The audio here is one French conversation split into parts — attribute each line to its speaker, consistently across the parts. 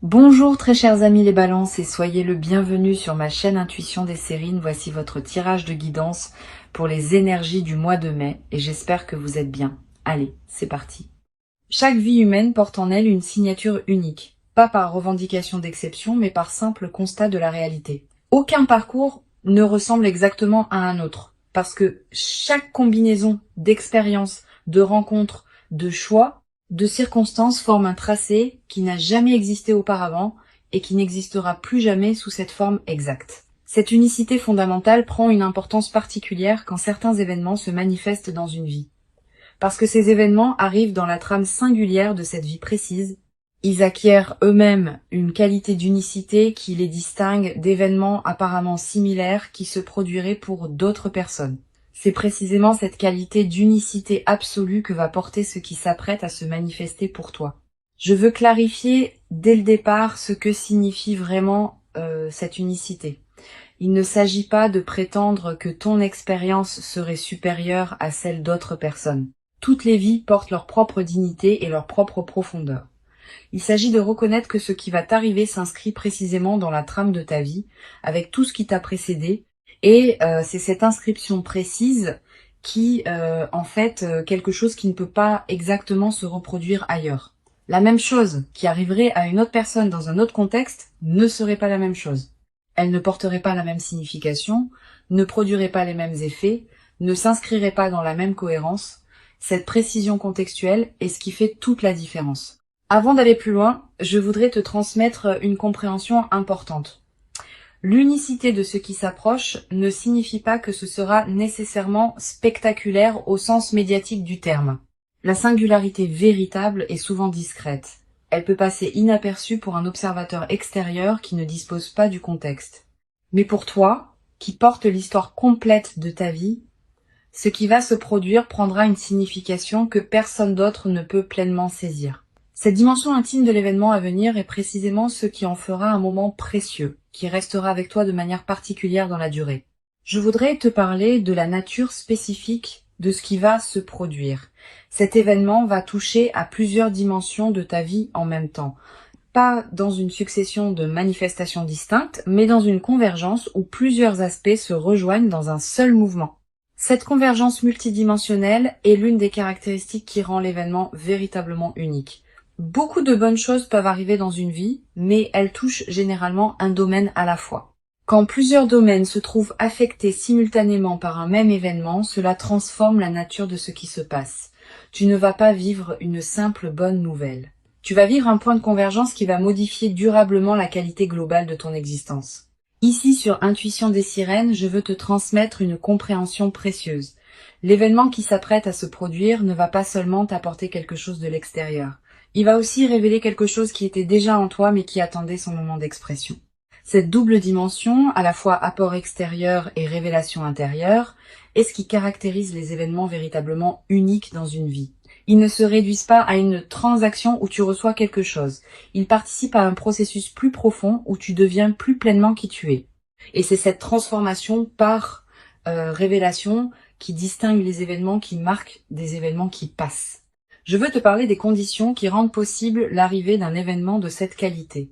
Speaker 1: Bonjour très chers amis les balances et soyez le bienvenu sur ma chaîne Intuition des Sérines. Voici votre tirage de guidance pour les énergies du mois de mai et j'espère que vous êtes bien. Allez, c'est parti. Chaque vie humaine porte en elle une signature unique, pas par revendication d'exception mais par simple constat de la réalité. Aucun parcours ne ressemble exactement à un autre parce que chaque combinaison d'expériences, de rencontres, de choix, de circonstances forme un tracé qui n'a jamais existé auparavant et qui n'existera plus jamais sous cette forme exacte. Cette unicité fondamentale prend une importance particulière quand certains événements se manifestent dans une vie. Parce que ces événements arrivent dans la trame singulière de cette vie précise, ils acquièrent eux-mêmes une qualité d'unicité qui les distingue d'événements apparemment similaires qui se produiraient pour d'autres personnes. C'est précisément cette qualité d'unicité absolue que va porter ce qui s'apprête à se manifester pour toi. Je veux clarifier dès le départ ce que signifie vraiment cette unicité. Il ne s'agit pas de prétendre que ton expérience serait supérieure à celle d'autres personnes. Toutes les vies portent leur propre dignité et leur propre profondeur. Il s'agit de reconnaître que ce qui va t'arriver s'inscrit précisément dans la trame de ta vie, avec tout ce qui t'a précédé, et c'est cette inscription précise qui, quelque chose qui ne peut pas exactement se reproduire ailleurs. La même chose qui arriverait à une autre personne dans un autre contexte ne serait pas la même chose. Elle ne porterait pas la même signification, ne produirait pas les mêmes effets, ne s'inscrirait pas dans la même cohérence. Cette précision contextuelle est ce qui fait toute la différence. Avant d'aller plus loin, je voudrais te transmettre une compréhension importante. L'unicité de ce qui s'approche ne signifie pas que ce sera nécessairement spectaculaire au sens médiatique du terme. La singularité véritable est souvent discrète. Elle peut passer inaperçue pour un observateur extérieur qui ne dispose pas du contexte. Mais pour toi, qui porte l'histoire complète de ta vie, ce qui va se produire prendra une signification que personne d'autre ne peut pleinement saisir. Cette dimension intime de l'événement à venir est précisément ce qui en fera un moment précieux, qui restera avec toi de manière particulière dans la durée. Je voudrais te parler de la nature spécifique de ce qui va se produire. Cet événement va toucher à plusieurs dimensions de ta vie en même temps. Pas dans une succession de manifestations distinctes, mais dans une convergence où plusieurs aspects se rejoignent dans un seul mouvement. Cette convergence multidimensionnelle est l'une des caractéristiques qui rend l'événement véritablement unique. Beaucoup de bonnes choses peuvent arriver dans une vie, mais elles touchent généralement un domaine à la fois. Quand plusieurs domaines se trouvent affectés simultanément par un même événement, cela transforme la nature de ce qui se passe. Tu ne vas pas vivre une simple bonne nouvelle. Tu vas vivre un point de convergence qui va modifier durablement la qualité globale de ton existence. Ici, sur Intuition des Sirènes, je veux te transmettre une compréhension précieuse. L'événement qui s'apprête à se produire ne va pas seulement t'apporter quelque chose de l'extérieur. Il va aussi révéler quelque chose qui était déjà en toi mais qui attendait son moment d'expression. Cette double dimension, à la fois apport extérieur et révélation intérieure, est ce qui caractérise les événements véritablement uniques dans une vie. Ils ne se réduisent pas à une transaction où tu reçois quelque chose. Ils participent à un processus plus profond où tu deviens plus pleinement qui tu es. Et c'est cette transformation par révélation qui distingue les événements qui marquent des événements qui passent. Je veux te parler des conditions qui rendent possible l'arrivée d'un événement de cette qualité.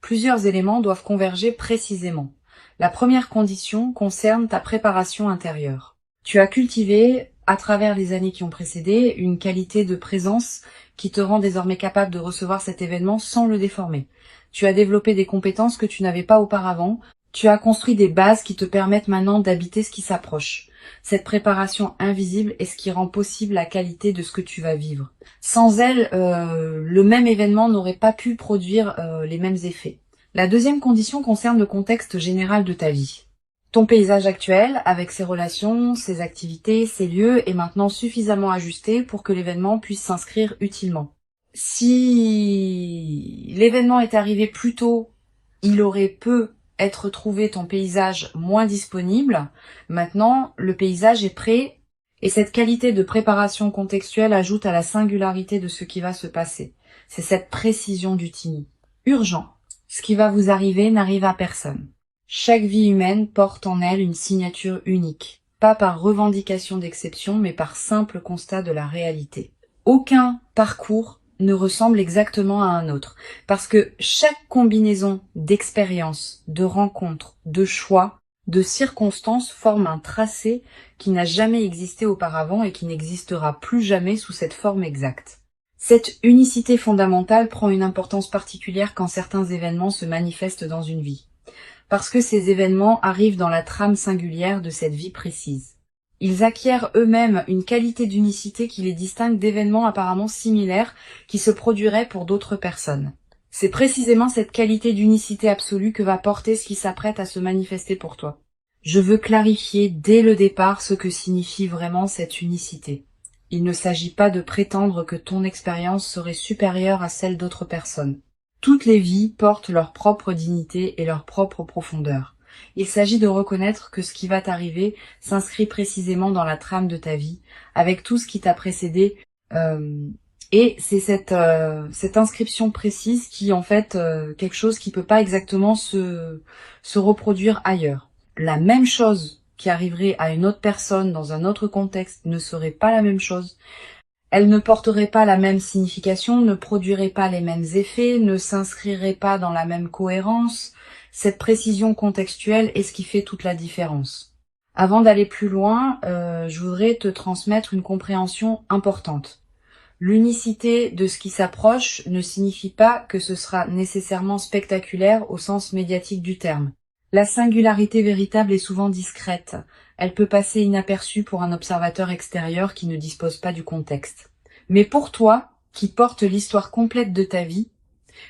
Speaker 1: Plusieurs éléments doivent converger précisément. La première condition concerne ta préparation intérieure. Tu as cultivé, à travers les années qui ont précédé, une qualité de présence qui te rend désormais capable de recevoir cet événement sans le déformer. Tu as développé des compétences que tu n'avais pas auparavant. Tu as construit des bases qui te permettent maintenant d'habiter ce qui s'approche. Cette préparation invisible est ce qui rend possible la qualité de ce que tu vas vivre. Sans elle, le même événement n'aurait pas pu produire les mêmes effets. La deuxième condition concerne le contexte général de ta vie. Ton paysage actuel, avec ses relations, ses activités, ses lieux, est maintenant suffisamment ajusté pour que l'événement puisse s'inscrire utilement. Si l'événement est arrivé plus tôt, il aurait peu être trouvé ton paysage moins disponible. Maintenant, le paysage est prêt et cette qualité de préparation contextuelle ajoute à la singularité de ce qui va se passer. C'est cette précision du tini. Urgent. Ce qui va vous arriver n'arrive à personne. Chaque vie humaine porte en elle une signature unique, pas par revendication d'exception, mais par simple constat de la réalité. Aucun parcours ne ressemble exactement à un autre. Parce que chaque combinaison d'expériences, de rencontres, de choix, de circonstances forme un tracé qui n'a jamais existé auparavant et qui n'existera plus jamais sous cette forme exacte. Cette unicité fondamentale prend une importance particulière quand certains événements se manifestent dans une vie. Parce que ces événements arrivent dans la trame singulière de cette vie précise. Ils acquièrent eux-mêmes une qualité d'unicité qui les distingue d'événements apparemment similaires qui se produiraient pour d'autres personnes. C'est précisément cette qualité d'unicité absolue que va porter ce qui s'apprête à se manifester pour toi. Je veux clarifier dès le départ ce que signifie vraiment cette unicité. Il ne s'agit pas de prétendre que ton expérience serait supérieure à celle d'autres personnes. Toutes les vies portent leur propre dignité et leur propre profondeur. Il s'agit de reconnaître que ce qui va t'arriver s'inscrit précisément dans la trame de ta vie, avec tout ce qui t'a précédé, et c'est cette inscription précise qui en fait quelque chose qui peut pas exactement se reproduire ailleurs. La même chose qui arriverait à une autre personne dans un autre contexte ne serait pas la même chose. Elle ne porterait pas la même signification, ne produirait pas les mêmes effets, ne s'inscrirait pas dans la même cohérence. Cette précision contextuelle est ce qui fait toute la différence. Avant d'aller plus loin, je voudrais te transmettre une compréhension importante. L'unicité de ce qui s'approche ne signifie pas que ce sera nécessairement spectaculaire au sens médiatique du terme. La singularité véritable est souvent discrète. Elle peut passer inaperçue pour un observateur extérieur qui ne dispose pas du contexte. Mais pour toi, qui porte l'histoire complète de ta vie,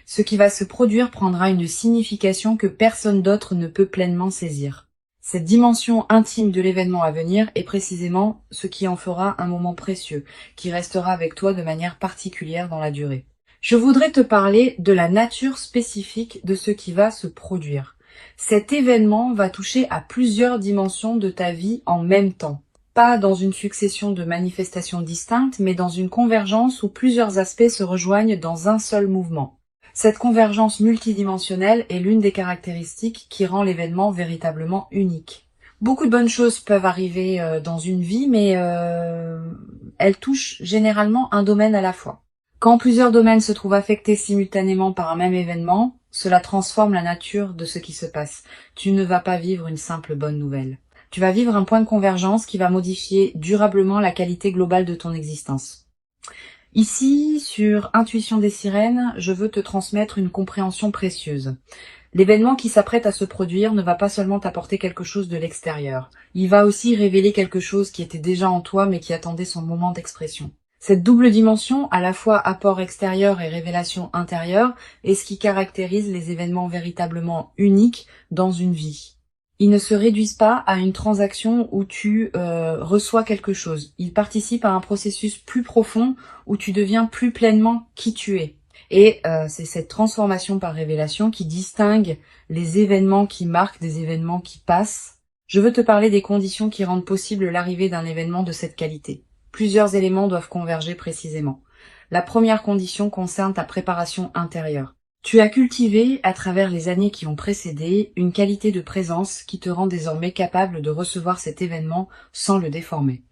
Speaker 1: ce qui va se produire prendra une signification que personne d'autre ne peut pleinement saisir. Cette dimension intime de l'événement à venir est précisément ce qui en fera un moment précieux, qui restera avec toi de manière particulière dans la durée. Je voudrais te parler de la nature spécifique de ce qui va se produire. Cet événement va toucher à plusieurs dimensions de ta vie en même temps. Pas dans une succession de manifestations distinctes, mais dans une convergence où plusieurs aspects se rejoignent dans un seul mouvement. Cette convergence multidimensionnelle est l'une des caractéristiques qui rend l'événement véritablement unique. Beaucoup de bonnes choses peuvent arriver dans une vie, mais elles touchent généralement un domaine à la fois. Quand plusieurs domaines se trouvent affectés simultanément par un même événement, cela transforme la nature de ce qui se passe. Tu ne vas pas vivre une simple bonne nouvelle. Tu vas vivre un point de convergence qui va modifier durablement la qualité globale de ton existence. Ici, sur Intuition des sirènes, je veux te transmettre une compréhension précieuse. L'événement qui s'apprête à se produire ne va pas seulement t'apporter quelque chose de l'extérieur. Il va aussi révéler quelque chose qui était déjà en toi mais qui attendait son moment d'expression. Cette double dimension, à la fois apport extérieur et révélation intérieure, est ce qui caractérise les événements véritablement uniques dans une vie. Ils ne se réduisent pas à une transaction où tu reçois quelque chose. Ils participent à un processus plus profond où tu deviens plus pleinement qui tu es. Et c'est cette transformation par révélation qui distingue les événements qui marquent des événements qui passent. Je veux te parler des conditions qui rendent possible l'arrivée d'un événement de cette qualité. Plusieurs éléments doivent converger précisément. La première condition concerne ta préparation intérieure. Tu as cultivé, à travers les années qui ont précédé, une qualité de présence qui te rend désormais capable de recevoir cet événement sans le déformer.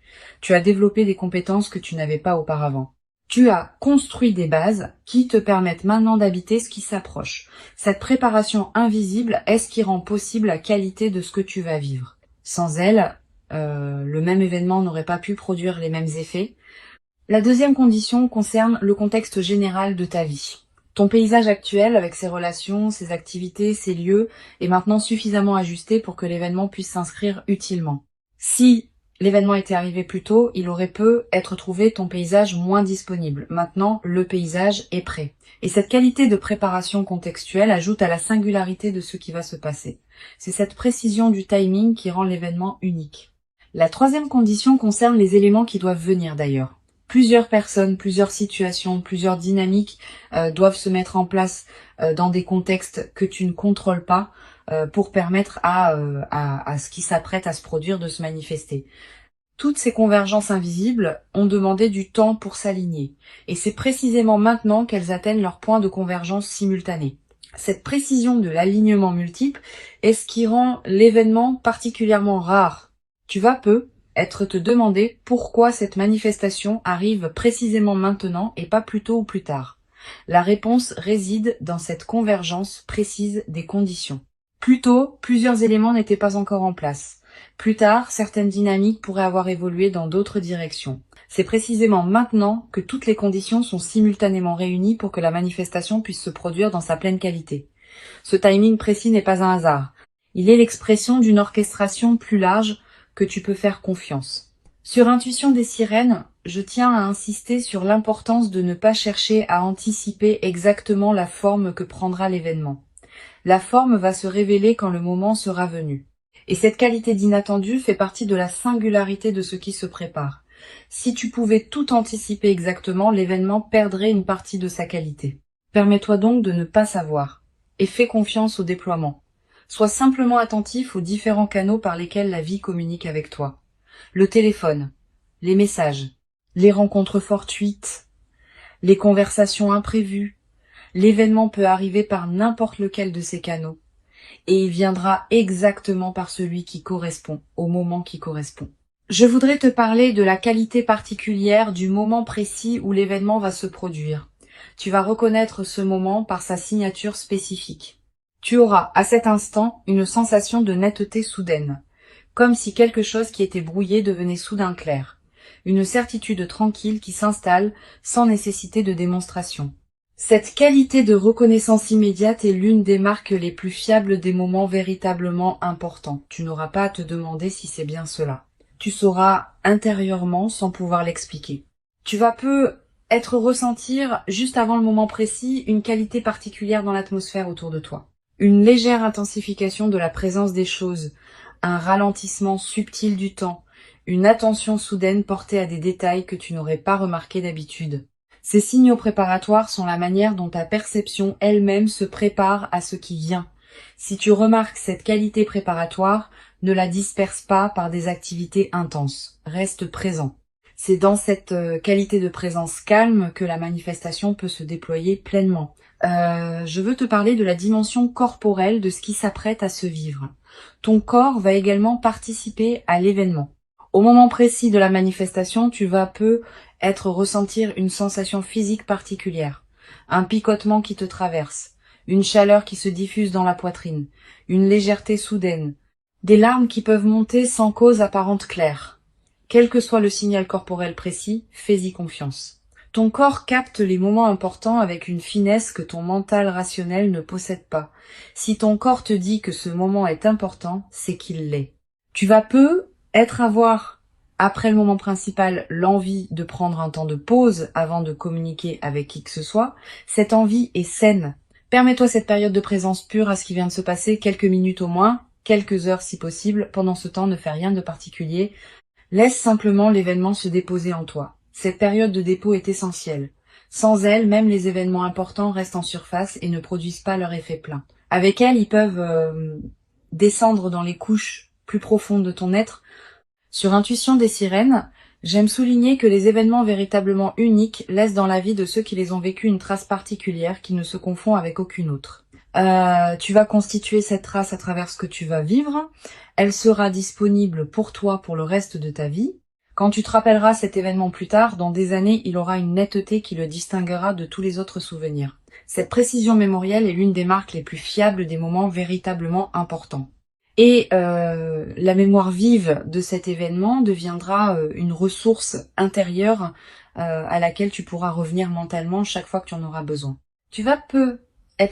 Speaker 1: Tu as développé des compétences que tu n'avais pas auparavant. Tu as construit des bases qui te permettent maintenant d'habiter ce qui s'approche. Cette préparation invisible est ce qui rend possible la qualité de ce que tu vas vivre. Sans elle, le même événement n'aurait pas pu produire les mêmes effets. La deuxième condition concerne le contexte général de ta vie. Ton paysage actuel, avec ses relations, ses activités, ses lieux, est maintenant suffisamment ajusté pour que l'événement puisse s'inscrire utilement. Si l'événement était arrivé plus tôt, il aurait pu être trouvé ton paysage moins disponible. Maintenant, le paysage est prêt. Et cette qualité de préparation contextuelle ajoute à la singularité de ce qui va se passer. C'est cette précision du timing qui rend l'événement unique. La troisième condition concerne les éléments qui doivent venir d'ailleurs. Plusieurs personnes, plusieurs situations, plusieurs dynamiques doivent se mettre en place dans des contextes que tu ne contrôles pas pour permettre à ce qui s'apprête à se produire de se manifester. Toutes ces convergences invisibles ont demandé du temps pour s'aligner. Et c'est précisément maintenant qu'elles atteignent leur point de convergence simultané. Cette précision de l'alignement multiple est ce qui rend l'événement particulièrement rare. Tu vas peu être te demander pourquoi cette manifestation arrive précisément maintenant et pas plus tôt ou plus tard. La réponse réside dans cette convergence précise des conditions. Plus tôt, plusieurs éléments n'étaient pas encore en place. Plus tard, certaines dynamiques pourraient avoir évolué dans d'autres directions. C'est précisément maintenant que toutes les conditions sont simultanément réunies pour que la manifestation puisse se produire dans sa pleine qualité. Ce timing précis n'est pas un hasard. Il est l'expression d'une orchestration plus large que tu peux faire confiance. Sur Intuition des sirènes, je tiens à insister sur l'importance de ne pas chercher à anticiper exactement la forme que prendra l'événement. La forme va se révéler quand le moment sera venu. Et cette qualité d'inattendu fait partie de la singularité de ce qui se prépare. Si tu pouvais tout anticiper exactement, l'événement perdrait une partie de sa qualité. Permets-toi donc de ne pas savoir, et fais confiance au déploiement. Sois simplement attentif aux différents canaux par lesquels la vie communique avec toi. Le téléphone, les messages, les rencontres fortuites, les conversations imprévues. L'événement peut arriver par n'importe lequel de ces canaux, et il viendra exactement par celui qui correspond, au moment qui correspond. Je voudrais te parler de la qualité particulière du moment précis où l'événement va se produire. Tu vas reconnaître ce moment par sa signature spécifique. Tu auras, à cet instant, une sensation de netteté soudaine, comme si quelque chose qui était brouillé devenait soudain clair. Une certitude tranquille qui s'installe sans nécessité de démonstration. Cette qualité de reconnaissance immédiate est l'une des marques les plus fiables des moments véritablement importants. Tu n'auras pas à te demander si c'est bien cela. Tu sauras intérieurement sans pouvoir l'expliquer. Tu vas être ressentir, juste avant le moment précis, une qualité particulière dans l'atmosphère autour de toi. Une légère intensification de la présence des choses, un ralentissement subtil du temps, une attention soudaine portée à des détails que tu n'aurais pas remarqués d'habitude. Ces signaux préparatoires sont la manière dont ta perception elle-même se prépare à ce qui vient. Si tu remarques cette qualité préparatoire, ne la disperse pas par des activités intenses. Reste présent. C'est dans cette qualité de présence calme que la manifestation peut se déployer pleinement. Je veux te parler de la dimension corporelle de ce qui s'apprête à se vivre. Ton corps va également participer à l'événement. Au moment précis de la manifestation, tu vas ressentir une sensation physique particulière, un picotement qui te traverse, une chaleur qui se diffuse dans la poitrine, une légèreté soudaine, des larmes qui peuvent monter sans cause apparente claire. Quel que soit le signal corporel précis, fais-y confiance. Ton corps capte les moments importants avec une finesse que ton mental rationnel ne possède pas. Si ton corps te dit que ce moment est important, c'est qu'il l'est. Tu vas avoir, après le moment principal, l'envie de prendre un temps de pause avant de communiquer avec qui que ce soit. Cette envie est saine. Permets-toi cette période de présence pure à ce qui vient de se passer, quelques minutes au moins, quelques heures si possible. Pendant ce temps, ne fais rien de particulier. Laisse simplement l'événement se déposer en toi. Cette période de dépôt est essentielle. Sans elle, même les événements importants restent en surface et ne produisent pas leur effet plein. Avec elle, ils peuvent descendre dans les couches plus profondes de ton être. Sur Intuition des sirènes, j'aime souligner que les événements véritablement uniques laissent dans la vie de ceux qui les ont vécus une trace particulière qui ne se confond avec aucune autre. Tu vas constituer cette trace à travers ce que tu vas vivre. Elle sera disponible pour toi pour le reste de ta vie. Quand tu te rappelleras cet événement plus tard, dans des années, il aura une netteté qui le distinguera de tous les autres souvenirs. Cette précision mémorielle est l'une des marques les plus fiables des moments véritablement importants. Et la mémoire vive de cet événement deviendra une ressource intérieure à laquelle tu pourras revenir mentalement chaque fois que tu en auras besoin. Tu vas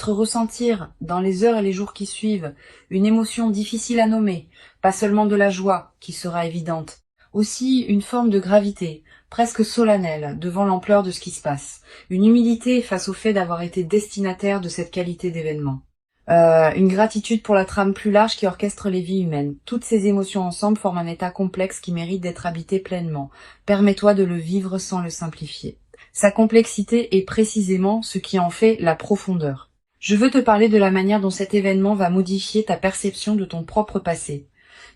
Speaker 1: ressentir dans les heures et les jours qui suivent une émotion difficile à nommer, pas seulement de la joie qui sera évidente, aussi une forme de gravité, presque solennelle, devant l'ampleur de ce qui se passe, une humilité face au fait d'avoir été destinataire de cette qualité d'événement. Une gratitude pour la trame plus large qui orchestre les vies humaines. Toutes ces émotions ensemble forment un état complexe qui mérite d'être habité pleinement. Permets-toi de le vivre sans le simplifier. Sa complexité est précisément ce qui en fait la profondeur. Je veux te parler de la manière dont cet événement va modifier ta perception de ton propre passé.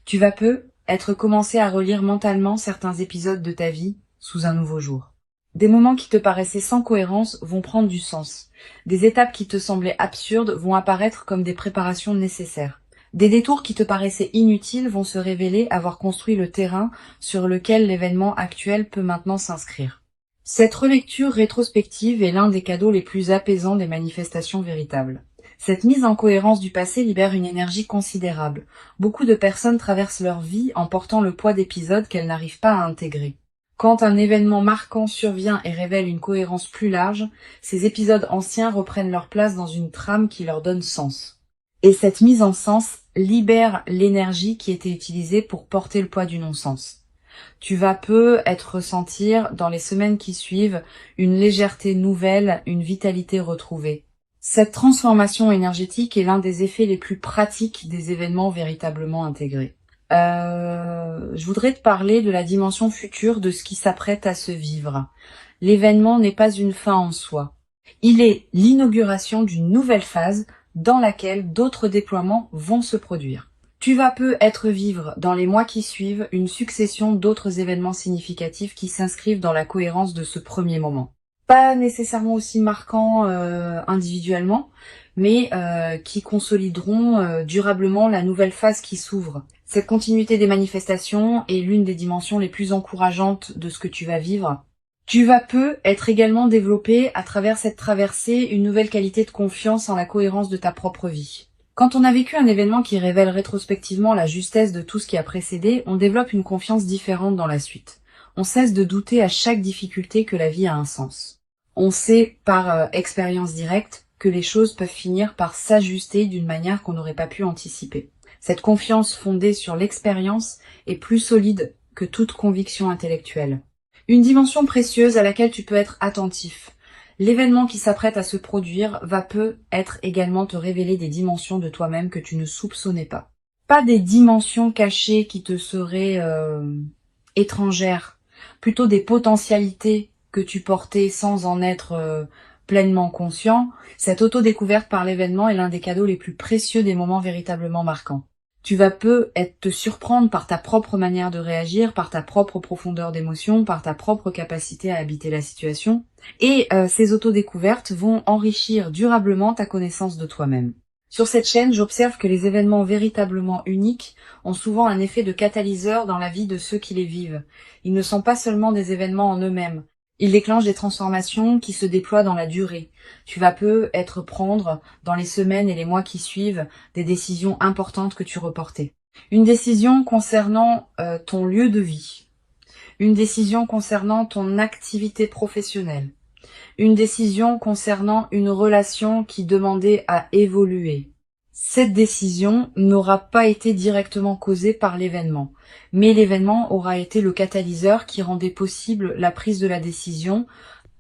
Speaker 1: Tu vas commencer à relire mentalement certains épisodes de ta vie sous un nouveau jour. Des moments qui te paraissaient sans cohérence vont prendre du sens. Des étapes qui te semblaient absurdes vont apparaître comme des préparations nécessaires. Des détours qui te paraissaient inutiles vont se révéler avoir construit le terrain sur lequel l'événement actuel peut maintenant s'inscrire. Cette relecture rétrospective est l'un des cadeaux les plus apaisants des manifestations véritables. Cette mise en cohérence du passé libère une énergie considérable. Beaucoup de personnes traversent leur vie en portant le poids d'épisodes qu'elles n'arrivent pas à intégrer. Quand un événement marquant survient et révèle une cohérence plus large, ces épisodes anciens reprennent leur place dans une trame qui leur donne sens. Et cette mise en sens libère l'énergie qui était utilisée pour porter le poids du non-sens. Tu vas peu être ressentir dans les semaines qui suivent une légèreté nouvelle, une vitalité retrouvée. Cette transformation énergétique est l'un des effets les plus pratiques des événements véritablement intégrés. Je voudrais te parler de la dimension future de ce qui s'apprête à se vivre. L'événement n'est pas une fin en soi. Il est l'inauguration d'une nouvelle phase dans laquelle d'autres déploiements vont se produire. Tu vas peu être vivre dans les mois qui suivent une succession d'autres événements significatifs qui s'inscrivent dans la cohérence de ce premier moment. Pas nécessairement aussi marquants individuellement, mais qui consolideront durablement la nouvelle phase qui s'ouvre. Cette continuité des manifestations est l'une des dimensions les plus encourageantes de ce que tu vas vivre. Tu vas peu être également développé à travers cette traversée une nouvelle qualité de confiance en la cohérence de ta propre vie. Quand on a vécu un événement qui révèle rétrospectivement la justesse de tout ce qui a précédé, on développe une confiance différente dans la suite. On cesse de douter à chaque difficulté que la vie a un sens. On sait par expérience directe que les choses peuvent finir par s'ajuster d'une manière qu'on n'aurait pas pu anticiper. Cette confiance fondée sur l'expérience est plus solide que toute conviction intellectuelle. Une dimension précieuse à laquelle tu peux être attentif. L'événement qui s'apprête à se produire va peut-être également te révéler des dimensions de toi-même que tu ne soupçonnais pas. Pas des dimensions cachées qui te seraient étrangères, plutôt des potentialités que tu portais sans en être pleinement conscient. Cette auto-découverte par l'événement est l'un des cadeaux les plus précieux des moments véritablement marquants. Tu vas te surprendre par ta propre manière de réagir, par ta propre profondeur d'émotion, par ta propre capacité à habiter la situation. Et ces autodécouvertes vont enrichir durablement ta connaissance de toi-même. Sur cette chaîne, j'observe que les événements véritablement uniques ont souvent un effet de catalyseur dans la vie de ceux qui les vivent. Ils ne sont pas seulement des événements en eux-mêmes. Ils déclenchent des transformations qui se déploient dans la durée. Tu vas peut-être prendre, dans les semaines et les mois qui suivent, des décisions importantes que tu reportais. Une décision concernant ton lieu de vie. Une décision concernant ton activité professionnelle. Une décision concernant une relation qui demandait à évoluer. Cette décision n'aura pas été directement causée par l'événement, mais l'événement aura été le catalyseur qui rendait possible la prise de la décision.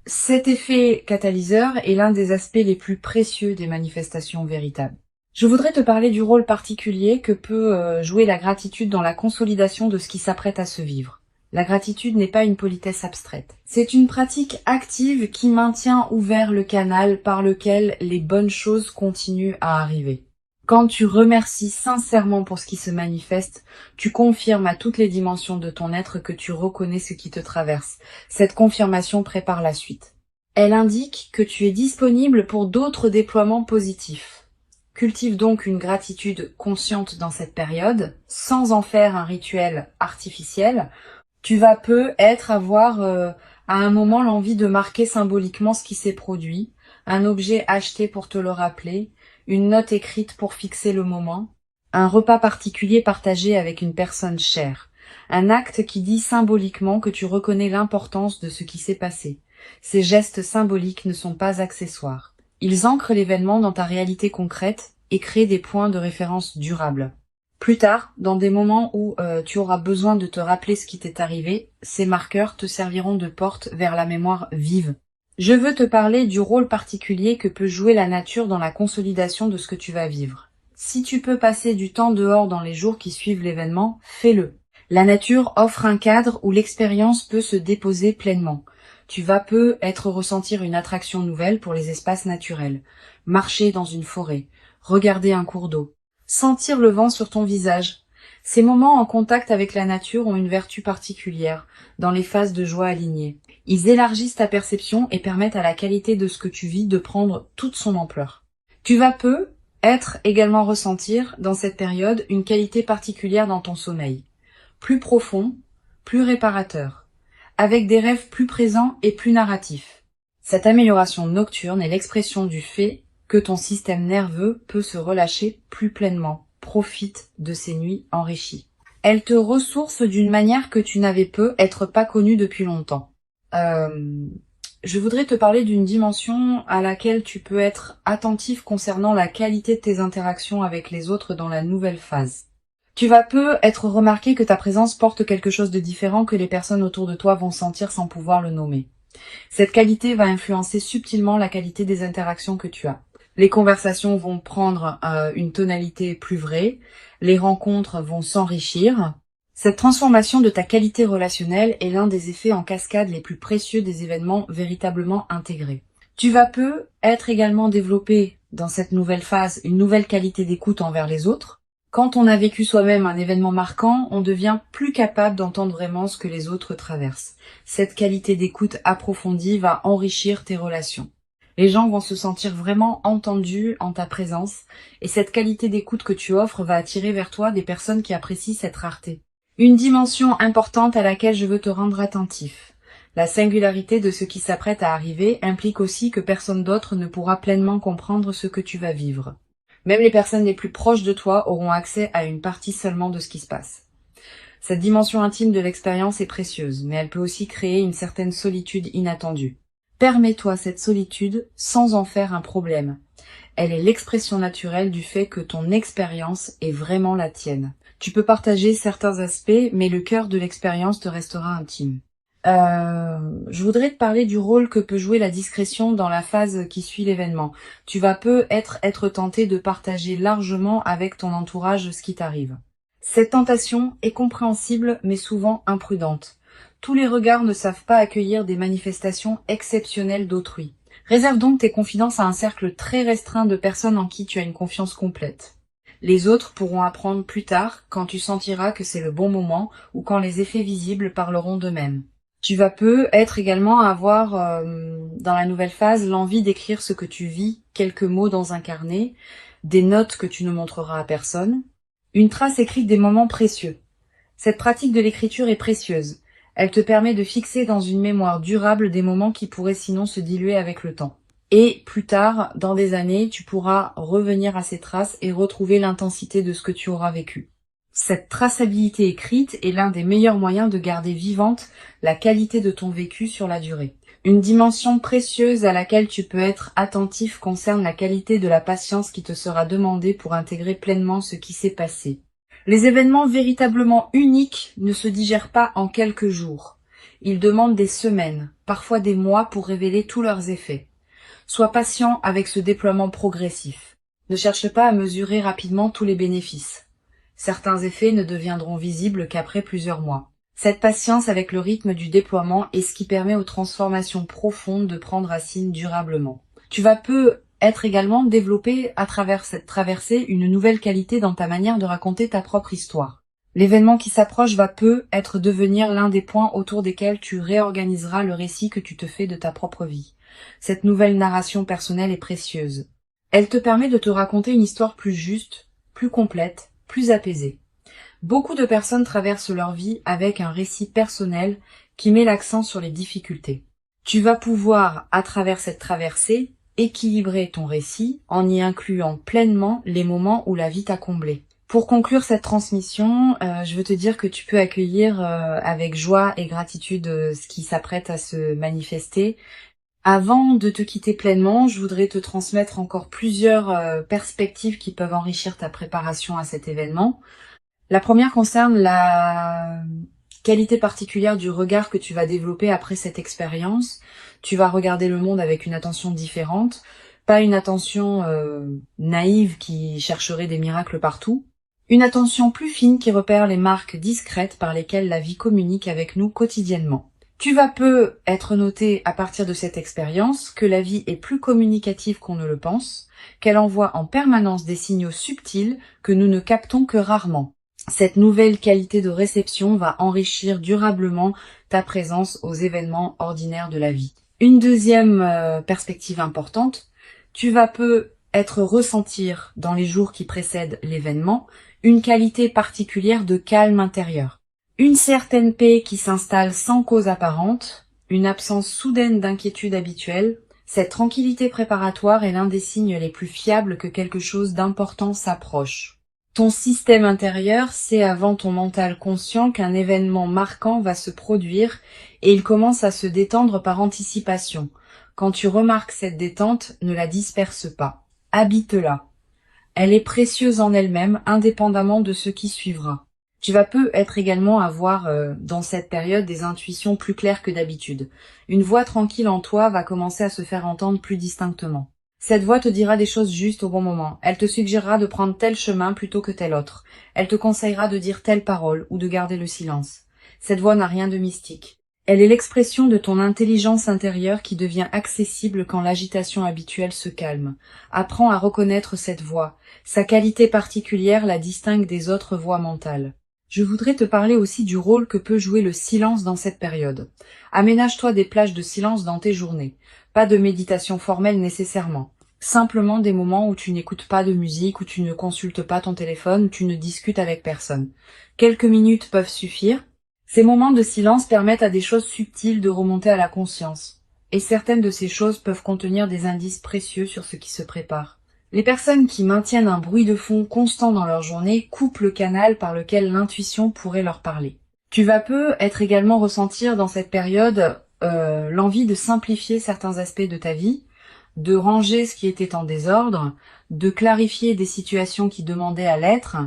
Speaker 1: Cet effet catalyseur est l'un des aspects les plus précieux des manifestations véritables. Je voudrais te parler du rôle particulier que peut jouer la gratitude dans la consolidation de ce qui s'apprête à se vivre. La gratitude n'est pas une politesse abstraite. C'est une pratique active qui maintient ouvert le canal par lequel les bonnes choses continuent à arriver. Quand tu remercies sincèrement pour ce qui se manifeste, tu confirmes à toutes les dimensions de ton être que tu reconnais ce qui te traverse. Cette confirmation prépare la suite. Elle indique que tu es disponible pour d'autres déploiements positifs. Cultive donc une gratitude consciente dans cette période, sans en faire un rituel artificiel. Tu vas peut-être avoir à un moment l'envie de marquer symboliquement ce qui s'est produit, un objet acheté pour te le rappeler, une note écrite pour fixer le moment, un repas particulier partagé avec une personne chère, un acte qui dit symboliquement que tu reconnais l'importance de ce qui s'est passé. Ces gestes symboliques ne sont pas accessoires. Ils ancrent l'événement dans ta réalité concrète et créent des points de référence durables. Plus tard, dans des moments où tu auras besoin de te rappeler ce qui t'est arrivé, ces marqueurs te serviront de porte vers la mémoire vive. Je veux te parler du rôle particulier que peut jouer la nature dans la consolidation de ce que tu vas vivre. Si tu peux passer du temps dehors dans les jours qui suivent l'événement, fais-le. La nature offre un cadre où l'expérience peut se déposer pleinement. Tu vas peut-être ressentir une attraction nouvelle pour les espaces naturels. Marcher dans une forêt, regarder un cours d'eau, sentir le vent sur ton visage. Ces moments en contact avec la nature ont une vertu particulière, dans les phases de joie alignées. Ils élargissent ta perception et permettent à la qualité de ce que tu vis de prendre toute son ampleur. Tu vas être également ressentir dans cette période une qualité particulière dans ton sommeil, plus profond, plus réparateur, avec des rêves plus présents et plus narratifs. Cette amélioration nocturne est l'expression du fait que ton système nerveux peut se relâcher plus pleinement, profite de ces nuits enrichies. Elle te ressource d'une manière que tu n'avais peut-être pas connue depuis longtemps. Je voudrais te parler d'une dimension à laquelle tu peux être attentif concernant la qualité de tes interactions avec les autres dans la nouvelle phase. Tu vas être remarqué que ta présence porte quelque chose de différent que les personnes autour de toi vont sentir sans pouvoir le nommer. Cette qualité va influencer subtilement la qualité des interactions que tu as. Les conversations vont prendre une tonalité plus vraie, les rencontres vont s'enrichir. Cette transformation de ta qualité relationnelle est l'un des effets en cascade les plus précieux des événements véritablement intégrés. Tu vas être également développé dans cette nouvelle phase une nouvelle qualité d'écoute envers les autres. Quand on a vécu soi-même un événement marquant, on devient plus capable d'entendre vraiment ce que les autres traversent. Cette qualité d'écoute approfondie va enrichir tes relations. Les gens vont se sentir vraiment entendus en ta présence et cette qualité d'écoute que tu offres va attirer vers toi des personnes qui apprécient cette rareté. Une dimension importante à laquelle je veux te rendre attentif. La singularité de ce qui s'apprête à arriver implique aussi que personne d'autre ne pourra pleinement comprendre ce que tu vas vivre. Même les personnes les plus proches de toi auront accès à une partie seulement de ce qui se passe. Cette dimension intime de l'expérience est précieuse, mais elle peut aussi créer une certaine solitude inattendue. Permets-toi cette solitude sans en faire un problème. Elle est l'expression naturelle du fait que ton expérience est vraiment la tienne. Tu peux partager certains aspects, mais le cœur de l'expérience te restera intime. Je voudrais te parler du rôle que peut jouer la discrétion dans la phase qui suit l'événement. Tu vas être tenté de partager largement avec ton entourage ce qui t'arrive. Cette tentation est compréhensible, mais souvent imprudente. Tous les regards ne savent pas accueillir des manifestations exceptionnelles d'autrui. Réserve donc tes confidences à un cercle très restreint de personnes en qui tu as une confiance complète. Les autres pourront apprendre plus tard, quand tu sentiras que c'est le bon moment ou quand les effets visibles parleront d'eux-mêmes. Tu vas être également avoir, dans la nouvelle phase, l'envie d'écrire ce que tu vis, quelques mots dans un carnet, des notes que tu ne montreras à personne, une trace écrite des moments précieux. Cette pratique de l'écriture est précieuse. Elle te permet de fixer dans une mémoire durable des moments qui pourraient sinon se diluer avec le temps. Et plus tard, dans des années, tu pourras revenir à ces traces et retrouver l'intensité de ce que tu auras vécu. Cette traçabilité écrite est l'un des meilleurs moyens de garder vivante la qualité de ton vécu sur la durée. Une dimension précieuse à laquelle tu peux être attentif concerne la qualité de la patience qui te sera demandée pour intégrer pleinement ce qui s'est passé. Les événements véritablement uniques ne se digèrent pas en quelques jours. Ils demandent des semaines, parfois des mois pour révéler tous leurs effets. Sois patient avec ce déploiement progressif. Ne cherche pas à mesurer rapidement tous les bénéfices. Certains effets ne deviendront visibles qu'après plusieurs mois. Cette patience avec le rythme du déploiement est ce qui permet aux transformations profondes de prendre racine durablement. Tu vas être également développé à travers cette traversée une nouvelle qualité dans ta manière de raconter ta propre histoire. L'événement qui s'approche va être devenir l'un des points autour desquels tu réorganiseras le récit que tu te fais de ta propre vie. Cette nouvelle narration personnelle est précieuse. Elle te permet de te raconter une histoire plus juste, plus complète, plus apaisée. Beaucoup de personnes traversent leur vie avec un récit personnel qui met l'accent sur les difficultés. Tu vas pouvoir, à travers cette traversée, équilibrer ton récit en y incluant pleinement les moments où la vie t'a comblé. Pour conclure cette transmission, je veux te dire que tu peux accueillir avec joie et gratitude ce qui s'apprête à se manifester. Avant de te quitter pleinement, je voudrais te transmettre encore plusieurs perspectives qui peuvent enrichir ta préparation à cet événement. La première concerne la qualité particulière du regard que tu vas développer après cette expérience. Tu vas regarder le monde avec une attention différente, pas une attention naïve qui chercherait des miracles partout, une attention plus fine qui repère les marques discrètes par lesquelles la vie communique avec nous quotidiennement. Tu vas être noté à partir de cette expérience que la vie est plus communicative qu'on ne le pense, qu'elle envoie en permanence des signaux subtils que nous ne captons que rarement. Cette nouvelle qualité de réception va enrichir durablement ta présence aux événements ordinaires de la vie. Une deuxième perspective importante, tu vas être ressentir dans les jours qui précèdent l'événement une qualité particulière de calme intérieur. Une certaine paix qui s'installe sans cause apparente, une absence soudaine d'inquiétude habituelle. Cette tranquillité préparatoire est l'un des signes les plus fiables que quelque chose d'important s'approche. Ton système intérieur sait avant ton mental conscient qu'un événement marquant va se produire et il commence à se détendre par anticipation. Quand tu remarques cette détente, ne la disperse pas. Habite-la. Elle est précieuse en elle-même, indépendamment de ce qui suivra. Tu vas peut-être également avoir dans cette période des intuitions plus claires que d'habitude. Une voix tranquille en toi va commencer à se faire entendre plus distinctement. Cette voix te dira des choses justes au bon moment. Elle te suggérera de prendre tel chemin plutôt que tel autre. Elle te conseillera de dire telle parole ou de garder le silence. Cette voix n'a rien de mystique. Elle est l'expression de ton intelligence intérieure qui devient accessible quand l'agitation habituelle se calme. Apprends à reconnaître cette voix. Sa qualité particulière la distingue des autres voix mentales. Je voudrais te parler aussi du rôle que peut jouer le silence dans cette période. Aménage-toi des plages de silence dans tes journées. Pas de méditation formelle nécessairement. Simplement des moments où tu n'écoutes pas de musique, où tu ne consultes pas ton téléphone, où tu ne discutes avec personne. Quelques minutes peuvent suffire. Ces moments de silence permettent à des choses subtiles de remonter à la conscience. Et certaines de ces choses peuvent contenir des indices précieux sur ce qui se prépare. Les personnes qui maintiennent un bruit de fond constant dans leur journée coupent le canal par lequel l'intuition pourrait leur parler. Tu vas peut-être également ressentir dans cette période l'envie de simplifier certains aspects de ta vie, de ranger ce qui était en désordre, de clarifier des situations qui demandaient à l'être,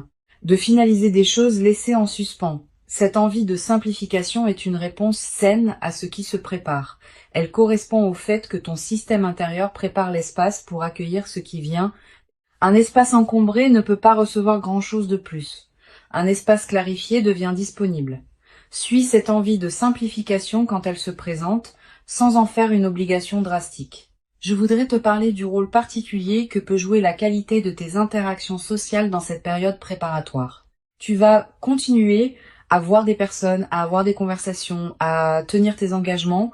Speaker 1: de finaliser des choses laissées en suspens. Cette envie de simplification est une réponse saine à ce qui se prépare. Elle correspond au fait que ton système intérieur prépare l'espace pour accueillir ce qui vient. Un espace encombré ne peut pas recevoir grand-chose de plus. Un espace clarifié devient disponible. Suis cette envie de simplification quand elle se présente, sans en faire une obligation drastique. Je voudrais te parler du rôle particulier que peut jouer la qualité de tes interactions sociales dans cette période préparatoire. Tu vas continuer à voir des personnes, à avoir des conversations, à tenir tes engagements.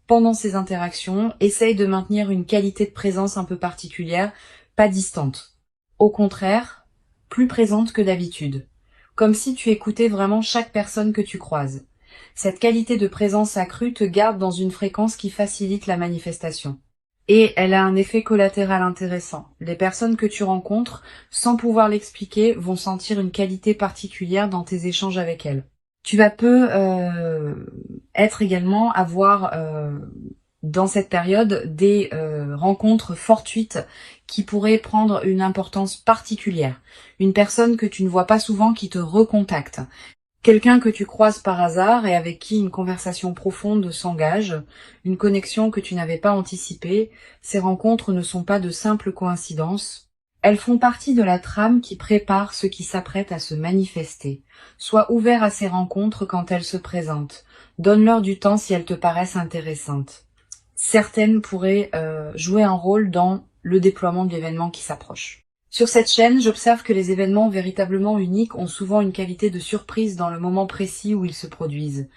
Speaker 1: Pendant ces interactions, essaye de maintenir une qualité de présence un peu particulière, pas distante. Au contraire, plus présente que d'habitude. Comme si tu écoutais vraiment chaque personne que tu croises. Cette qualité de présence accrue te garde dans une fréquence qui facilite la manifestation. Et elle a un effet collatéral intéressant. Les personnes que tu rencontres, sans pouvoir l'expliquer, vont sentir une qualité particulière dans tes échanges avec elles. Tu vas être également avoir dans cette période des rencontres fortuites qui pourraient prendre une importance particulière. Une personne que tu ne vois pas souvent qui te recontacte. Quelqu'un que tu croises par hasard et avec qui une conversation profonde s'engage, une connexion que tu n'avais pas anticipée. Ces rencontres ne sont pas de simples coïncidences. Elles font partie de la trame qui prépare ce qui s'apprête à se manifester. Sois ouvert à ces rencontres quand elles se présentent. Donne-leur du temps si elles te paraissent intéressantes. Certaines pourraient jouer un rôle dans le déploiement de l'événement qui s'approche. Sur cette chaîne, j'observe que les événements véritablement uniques ont souvent une qualité de surprise dans le moment précis où ils se produisent.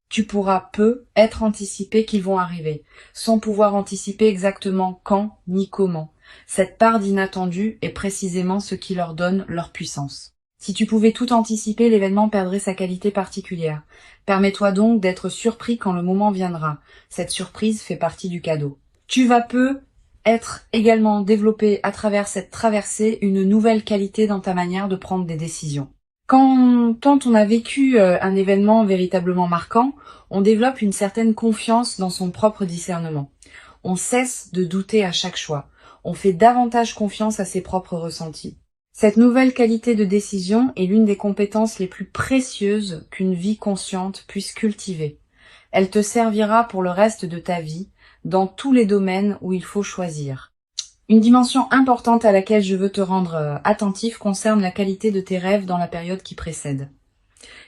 Speaker 1: Tu pourras être anticipé qu'ils vont arriver, sans pouvoir anticiper exactement quand ni comment. Cette part d'inattendu est précisément ce qui leur donne leur puissance. Si tu pouvais tout anticiper, l'événement perdrait sa qualité particulière. Permets-toi donc d'être surpris quand le moment viendra. Cette surprise fait partie du cadeau. Tu vas être également développé à travers cette traversée une nouvelle qualité dans ta manière de prendre des décisions. Quand on a vécu un événement véritablement marquant, on développe une certaine confiance dans son propre discernement. On cesse de douter à chaque choix. On fait davantage confiance à ses propres ressentis. Cette nouvelle qualité de décision est l'une des compétences les plus précieuses qu'une vie consciente puisse cultiver. Elle te servira pour le reste de ta vie, dans tous les domaines où il faut choisir. Une dimension importante à laquelle je veux te rendre attentif concerne la qualité de tes rêves dans la période qui précède.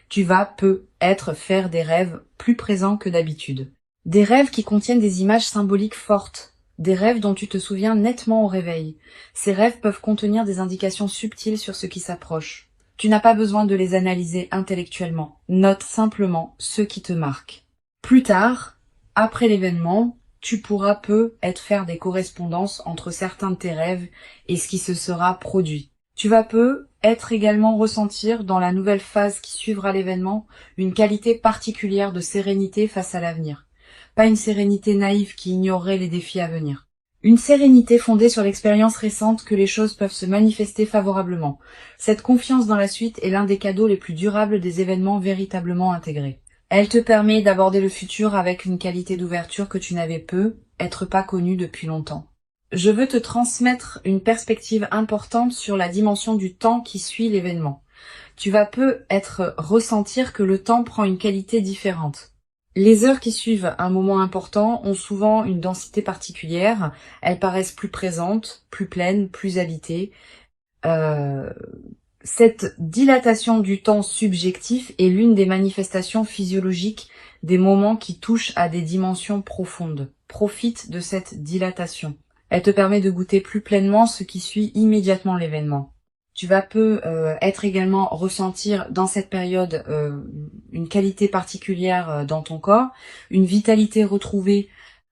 Speaker 1: Tu vas peut-être faire des rêves plus présents que d'habitude. Des rêves qui contiennent des images symboliques fortes. Des rêves dont tu te souviens nettement au réveil. Ces rêves peuvent contenir des indications subtiles sur ce qui s'approche. Tu n'as pas besoin de les analyser intellectuellement. Note simplement ceux qui te marquent. Plus tard, après l'événement, tu pourras faire des correspondances entre certains de tes rêves et ce qui se sera produit. Tu vas être également ressentir dans la nouvelle phase qui suivra l'événement une qualité particulière de sérénité face à l'avenir. Pas une sérénité naïve qui ignorerait les défis à venir. Une sérénité fondée sur l'expérience récente que les choses peuvent se manifester favorablement. Cette confiance dans la suite est l'un des cadeaux les plus durables des événements véritablement intégrés. Elle te permet d'aborder le futur avec une qualité d'ouverture que tu n'avais être pas connue depuis longtemps. Je veux te transmettre une perspective importante sur la dimension du temps qui suit l'événement. Tu vas ressentir que le temps prend une qualité différente. Les heures qui suivent un moment important ont souvent une densité particulière. Elles paraissent plus présentes, plus pleines, plus habitées. Cette dilatation du temps subjectif est l'une des manifestations physiologiques des moments qui touchent à des dimensions profondes. Profite de cette dilatation. Elle te permet de goûter plus pleinement ce qui suit immédiatement l'événement. Tu vas également ressentir dans cette période une qualité particulière dans ton corps, une vitalité retrouvée,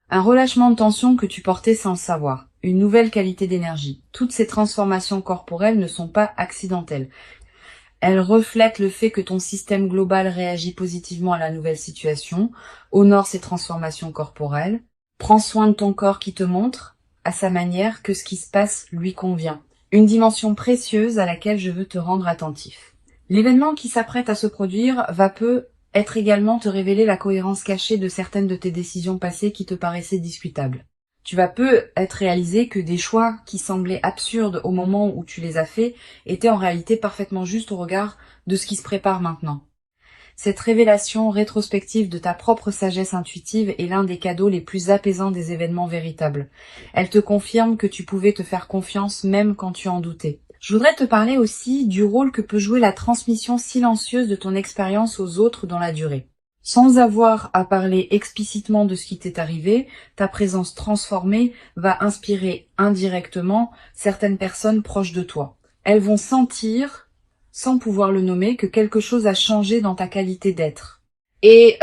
Speaker 1: un relâchement de tension que tu portais sans le savoir, une nouvelle qualité d'énergie. Toutes ces transformations corporelles ne sont pas accidentelles. Elles reflètent le fait que ton système global réagit positivement à la nouvelle situation, honore ces transformations corporelles, prends soin de ton corps qui te montre, à sa manière, que ce qui se passe lui convient. Une dimension précieuse à laquelle je veux te rendre attentif. L'événement qui s'apprête à se produire être également te révéler la cohérence cachée de certaines de tes décisions passées qui te paraissaient discutables. Tu vas être réalisé que des choix qui semblaient absurdes au moment où tu les as faits étaient en réalité parfaitement justes au regard de ce qui se prépare maintenant. Cette révélation rétrospective de ta propre sagesse intuitive est l'un des cadeaux les plus apaisants des événements véritables. Elle te confirme que tu pouvais te faire confiance même quand tu en doutais. Je voudrais te parler aussi du rôle que peut jouer la transmission silencieuse de ton expérience aux autres dans la durée. Sans avoir à parler explicitement de ce qui t'est arrivé, ta présence transformée va inspirer indirectement certaines personnes proches de toi. Elles vont sentir, sans pouvoir le nommer, que quelque chose a changé dans ta qualité d'être. Et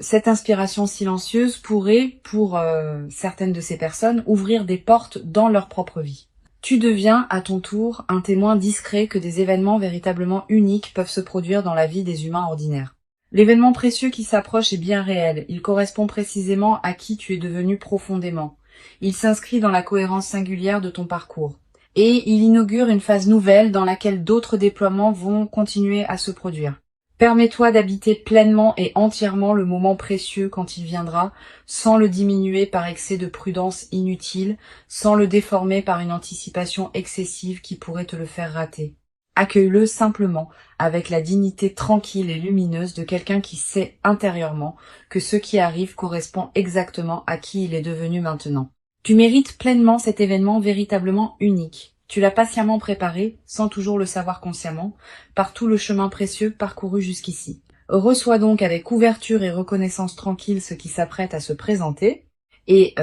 Speaker 1: cette inspiration silencieuse pourrait, pour certaines de ces personnes, ouvrir des portes dans leur propre vie. Tu deviens, à ton tour, un témoin discret que des événements véritablement uniques peuvent se produire dans la vie des humains ordinaires. L'événement précieux qui s'approche est bien réel. Il correspond précisément à qui tu es devenu profondément. Il s'inscrit dans la cohérence singulière de ton parcours. Et il inaugure une phase nouvelle dans laquelle d'autres déploiements vont continuer à se produire. Permets-toi d'habiter pleinement et entièrement le moment précieux quand il viendra, sans le diminuer par excès de prudence inutile, sans le déformer par une anticipation excessive qui pourrait te le faire rater. Accueille-le simplement, avec la dignité tranquille et lumineuse de quelqu'un qui sait intérieurement que ce qui arrive correspond exactement à qui il est devenu maintenant. Tu mérites pleinement cet événement véritablement unique. Tu l'as patiemment préparé, sans toujours le savoir consciemment, par tout le chemin précieux parcouru jusqu'ici. Reçois donc avec ouverture et reconnaissance tranquille ce qui s'apprête à se présenter, et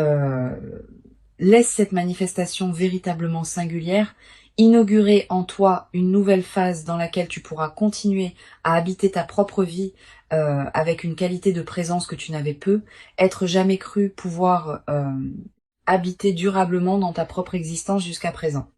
Speaker 1: laisse cette manifestation véritablement singulière inaugurer en toi une nouvelle phase dans laquelle tu pourras continuer à habiter ta propre vie avec une qualité de présence que tu n'avais être jamais cru pouvoir habiter durablement dans ta propre existence jusqu'à présent.